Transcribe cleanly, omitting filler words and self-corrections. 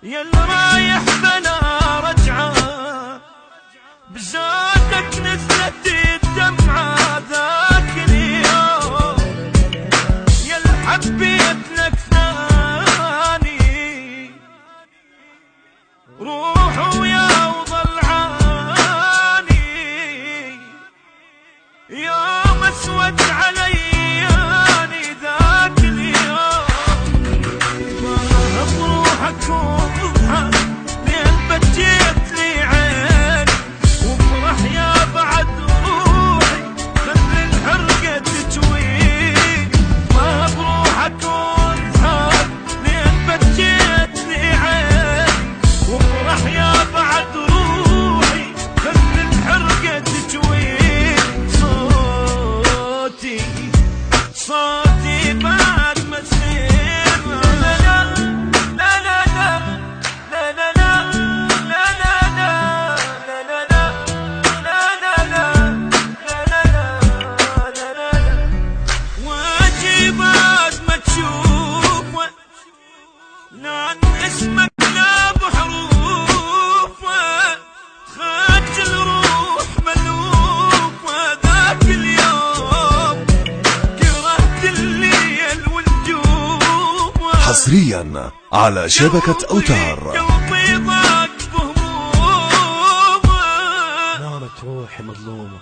يا اللي رايح بلا رجعة بزادك نزلت الدمعة ذاك اليوم، يا اللي حبيت لك ثاني روح ويا وضلعاني، يوم اسود علياني ذاك اليوم، بروحك وضحك لين بجيت لي عيني، وافرح يا بعد روحي خلي الحرقة تجويني، بروحك وضحك لين بجيت لي عيني، وافرح يا بعد روحي خلي الحرقة تجويني، صوتي بعد ما تصير لا لا لا لا لا لا لا لا لا لا، واجي بعد ما تشوف لان اسمك لا بحروف، تخجل روح ملوف ذاك اليوم، كرهت الليل والنجوم، حصريا على شبكة أوتار. قلبي ضاق بهموم، نامت روحي مظلومة